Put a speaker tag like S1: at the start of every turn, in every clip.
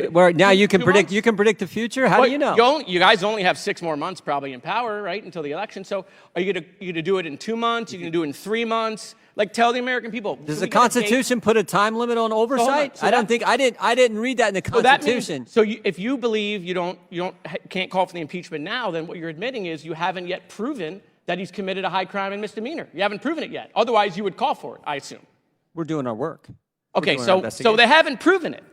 S1: Where now you can predict. You can predict the future. How do you know?
S2: You guys only have 6 more months probably in power, right, until the election. So are you gonna do it in 2 months? Are you gonna do it in 3 months? Like, tell the American people.
S1: Does the Constitution put a time limit on oversight?
S2: So
S1: I don't think I didn't read that in the Constitution.
S2: If you believe you can't call for the impeachment now, then what you're admitting is you haven't yet proven that he's committed a high crime and misdemeanor. You haven't proven it yet. Otherwise, you would call for it, I assume.
S1: We're doing our work.
S2: Okay, so they haven't proven it,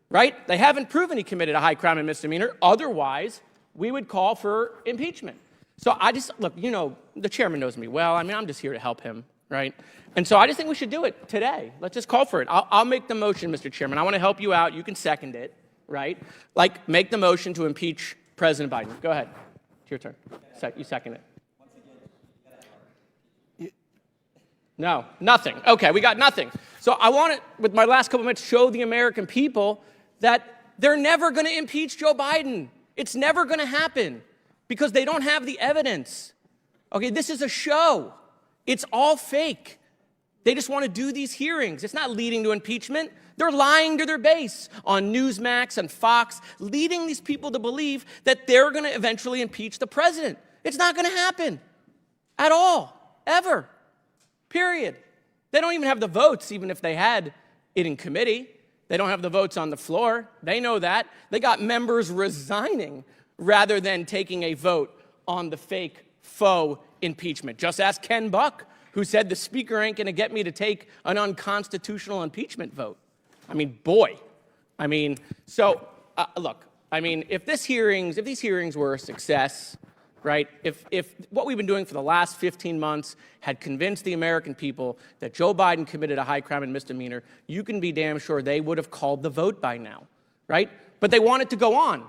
S2: right? They haven't proven he committed a high crime and misdemeanor. Otherwise, we would call for impeachment. So look, the chairman knows me well. I mean, I'm just here to help him, right? And so I just think we should do it today. Let's just call for it. I'll make the motion, Mr. Chairman. I want to help you out. You can second it, right? Like, make the motion to impeach President Biden. Go ahead. It's your turn. You second it. No, nothing. Okay, we got nothing. So I want to, with my last couple minutes, show the American people that they're never going to impeach Joe Biden. It's never going to happen because they don't have the evidence. Okay, this is a show. It's all fake. They just want to do these hearings. It's not leading to impeachment. They're lying to their base on Newsmax and Fox, leading these people to believe that they're going to eventually impeach the president. It's not going to happen at all, ever, period. They don't even have the votes, even if they had it in committee. They don't have the votes on the floor. They know that. They got members resigning rather than taking a vote on the fake, faux impeachment. Just ask Ken Buck, who said the speaker ain't going to get me to take an unconstitutional impeachment vote. I mean, boy. I mean, so, look, I mean, if these hearings were a success, right, if what we've been doing for the last 15 months had convinced the American people that Joe Biden committed a high crime and misdemeanor, you can be damn sure they would have called the vote by now, right? But they want it to go on.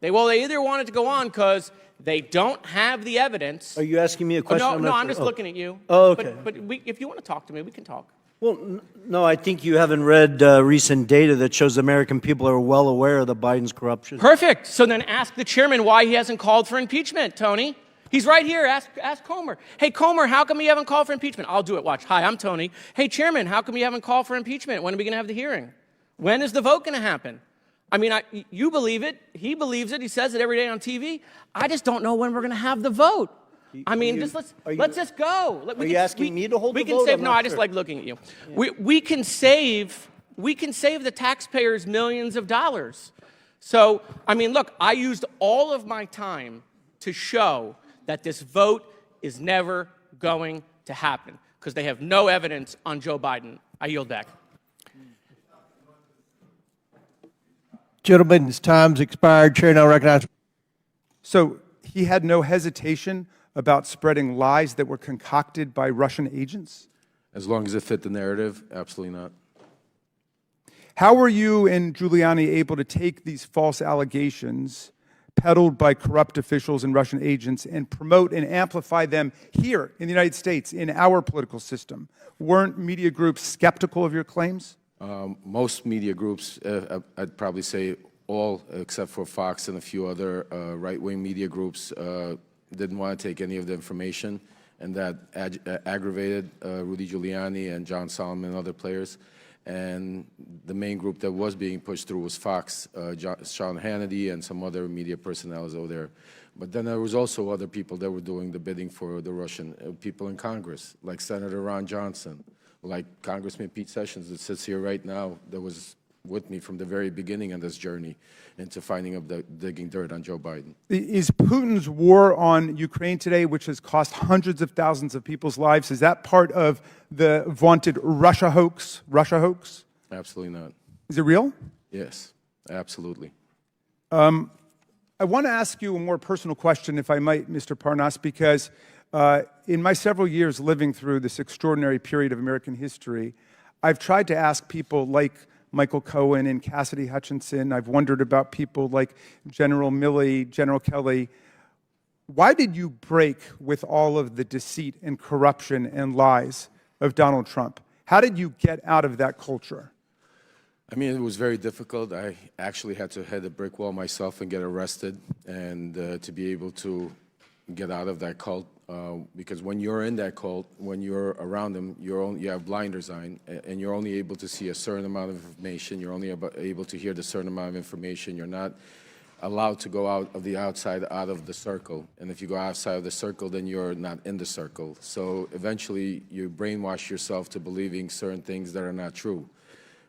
S2: They either want it to go on because they don't have the evidence.
S3: Are you asking me a question?
S2: No, I'm just looking at you.
S3: Oh, okay.
S2: But if you want to talk to me, we can talk.
S3: Well, no, I think you haven't read recent data that shows American people are well aware of the Biden's corruption.
S2: Perfect. So then ask the chairman why he hasn't called for impeachment, Tony. He's right here. Ask Comer. Hey, Comer, how come you haven't called for impeachment? I'll do it. Watch. Hi, I'm Tony. Hey, chairman, how come you haven't called for impeachment? When are we going to have the hearing? When is the vote going to happen? I mean, you believe it. He believes it. He says it every day on TV. I just don't know when we're going to have the vote. I mean, let's just go.
S3: Are you asking me to hold the vote?
S2: We can save. No, I just like looking at you. Yeah. We can save the taxpayers millions of dollars. So, I mean, look, I used all of my time to show that this vote is never going to happen because they have no evidence on Joe Biden. I yield back.
S4: Gentlemen's time's expired. Chair now recognizes.
S5: So he had no hesitation about spreading lies that were concocted by Russian agents?
S6: As long as it fit the narrative, absolutely not.
S5: How were you and Giuliani able to take these false allegations peddled by corrupt officials and Russian agents and promote and amplify them here in the United States, in our political system? Weren't media groups skeptical of your claims?
S6: Most media groups, I'd probably say all except for Fox and a few other right-wing media groups, didn't want to take any of the information, and that aggravated Rudy Giuliani and John Solomon and other players. And the main group that was being pushed through was Fox, Sean Hannity and some other media personnel over there. But then there was also other people that were doing the bidding for the Russian people in Congress, like Senator Ron Johnson, like Congressman Pete Sessions that sits here right now, that was with me from the very beginning on this journey into digging dirt on Joe Biden.
S5: Is Putin's war on Ukraine today, which has cost hundreds of thousands of people's lives, is that part of the vaunted Russia hoax?
S6: Absolutely not.
S5: Is it real?
S6: Yes, absolutely.
S5: I want to ask you a more personal question, if I might, Mr. Parnas, because in my several years living through this extraordinary period of American history, I've tried to ask people like Michael Cohen and Cassidy Hutchinson. I've wondered about people like General Milley, General Kelly. Why did you break with all of the deceit and corruption and lies of Donald Trump? How did you get out of that culture?
S6: I mean, it was very difficult. I actually had to hit a brick wall myself and get arrested, and to be able to get out of that cult, because when you're in that cult, when you're around them, you have blinders on, and you're only able to see a certain amount of information. You're only able to hear the certain amount of information. You're not allowed to go out of the circle. And if you go outside of the circle, then you're not in the circle. So eventually, you brainwash yourself to believing certain things that are not true.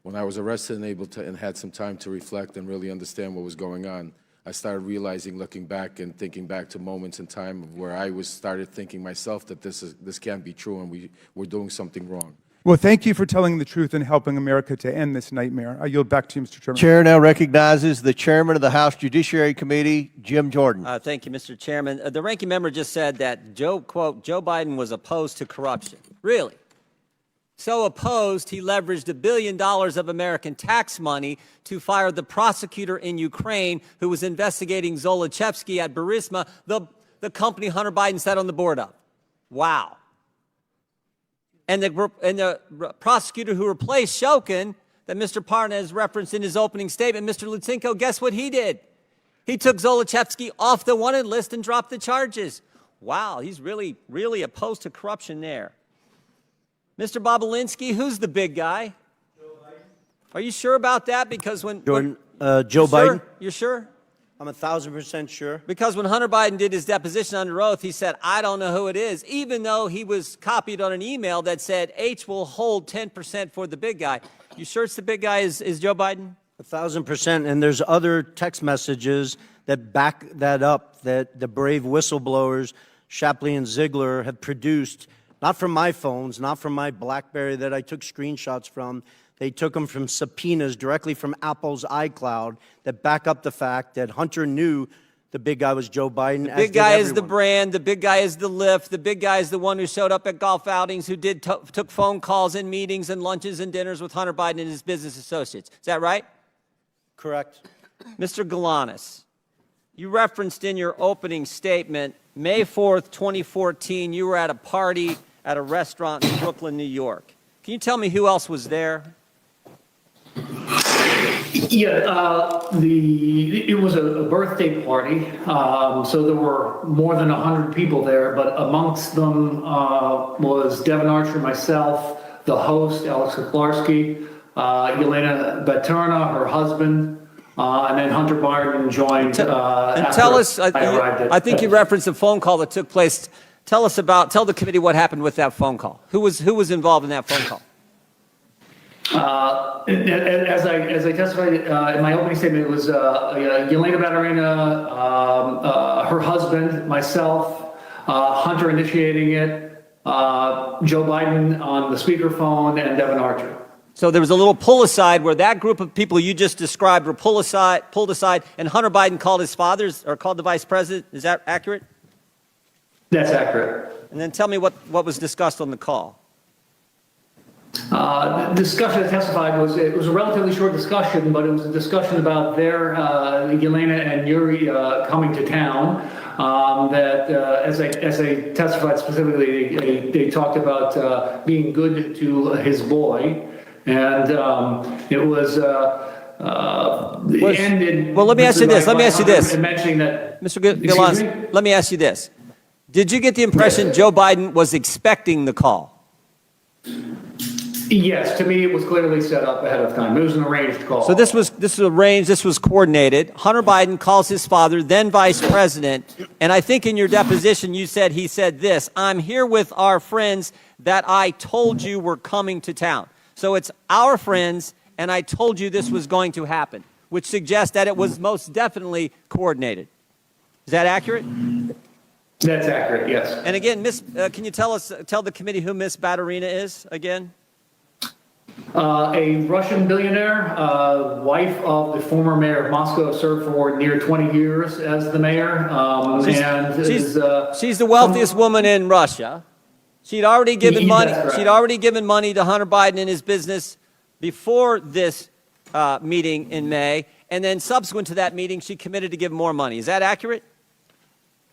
S6: When I was arrested and had some time to reflect and really understand what was going on, I started realizing, looking back and thinking back to moments in time where I started thinking myself that this can't be true and we're doing something wrong.
S5: Well, thank you for telling the truth and helping America to end this nightmare. I yield back to you, Mr. Chairman.
S4: Chair now recognizes the chairman of the House Judiciary Committee, Jim Jordan.
S1: Thank you, Mr. Chairman. The ranking member just said that, quote, Joe Biden was opposed to corruption. Really? So opposed, he leveraged $1 billion of American tax money to fire the prosecutor in Ukraine who was investigating Zolochevsky at Burisma, the company Hunter Biden sat on the board of. Wow. And the prosecutor who replaced Shokin, that Mr. Parnas referenced in his opening statement, Mr. Lutsenko, guess what he did? He took Zolochevsky off the wanted list and dropped the charges. Wow, he's really, really opposed to corruption there. Mr. Bobulinski, who's the big guy? Joe Biden. Are you sure about that? Because
S3: Jordan, Joe Biden.
S1: Sure? You're sure?
S3: I'm 1,000% sure.
S1: Because when Hunter Biden did his deposition under oath, he said, I don't know who it is, even though he was copied on an email that said H will hold 10% for the big guy. You sure it's the big guy is Joe Biden?
S3: 1,000%. And there's other text messages that back that up, that the brave whistleblowers, Shapley and Ziegler, have produced. Not from my phones, not from my BlackBerry that I took screenshots from. They took them from subpoenas directly from Apple's iCloud that back up the fact that Hunter knew the big guy was Joe Biden.
S1: The big guy is the brand. The big guy is the lift. The big guy is the one who showed up at golf outings, who took phone calls and meetings and lunches and dinners with Hunter Biden and his business associates. Is that right?
S3: Correct.
S1: Mr. Galanis, you referenced in your opening statement, May 4th, 2014, you were at a party at a restaurant in Brooklyn, New York. Can you tell me who else was there?
S7: Yeah, it was a birthday party, so there were more than 100 people there, but amongst them was Devin Archer, myself, the host, Alex Kuklarski, Yelena Baturna, her husband, and then Hunter Biden joined.
S1: Tell us, I think you referenced a phone call that took place. Tell the committee what happened with that phone call. Who was involved in that phone call?
S7: As I testified in my opening statement, it was Yelena Baturina, her husband, myself, Hunter initiating it, Joe Biden on the speakerphone, and Devin Archer.
S1: So there was a little pull aside where that group of people you just described were pulled aside, and Hunter Biden called his father's or called the vice president. Is that accurate?
S7: That's accurate.
S1: And then tell me what was discussed on the call.
S7: The discussion I testified was a relatively short discussion, but it was a discussion about their Yelena and Yuri coming to town. That as I testified specifically, they talked about being good to his boy, and it was. Ended.
S1: Well, let me ask you this.
S7: Mentioning that,
S1: Mr. Galanis, let me ask you this. Did you get the impression Joe Biden was expecting the call?
S7: Yes, to me it was clearly set up ahead of time. It was an arranged call.
S1: So this was arranged, this was coordinated. Hunter Biden calls his father, then vice president, and I think in your deposition he said this, I'm here with our friends that I told you were coming to town. So it's our friends, and I told you this was going to happen, which suggests that it was most definitely coordinated. Is that accurate?
S7: That's accurate, yes.
S1: And again, can you tell the committee who Miss Baturina is again?
S7: A Russian billionaire, wife of the former mayor of Moscow, served for near 20 years as the mayor.
S1: She's the wealthiest woman in Russia. She'd already given money. She'd already given money to Hunter Biden and his business before this meeting in May, and then subsequent to that meeting, she committed to give more money. Is that accurate?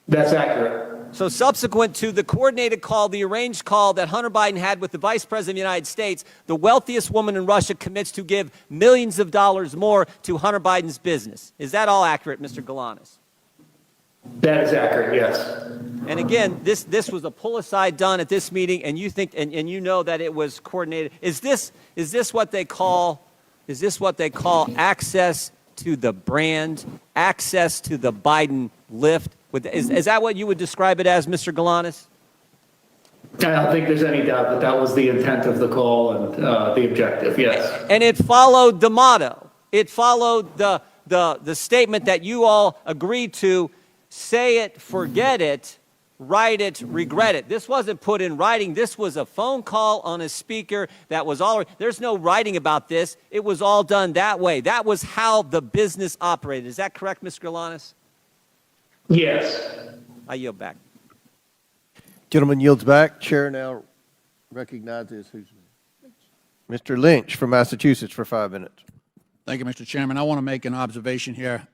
S7: That's accurate.
S1: So subsequent to the coordinated call, the arranged call that Hunter Biden had with the Vice President of the United States, the wealthiest woman in Russia commits to give millions of dollars more to Hunter Biden's business. Is that all accurate, Mr. Galanis?
S7: That is accurate, yes.
S1: And again, this was a pull aside done at this meeting, and you think and you know that it was coordinated. Is this what they call access to the brand, access to the Biden lift? Is that what you would describe it as, Mr. Galanis?
S7: I don't think there's any doubt that that was the intent of the call and the objective, yes.
S1: And it followed the motto. It followed the statement that you all agreed to: say it, forget it, write it, regret it. This wasn't put in writing. This was a phone call on a speaker that was all. There's no writing about this. It was all done that way. That was how the business operated. Is that correct, Mr. Galanis?
S7: Yes.
S1: I yield back.
S4: Gentleman yields back. Chair now recognizes Mr. Lynch from Massachusetts for 5 minutes.
S8: Thank you, Mr. Chairman. I want to make an observation here.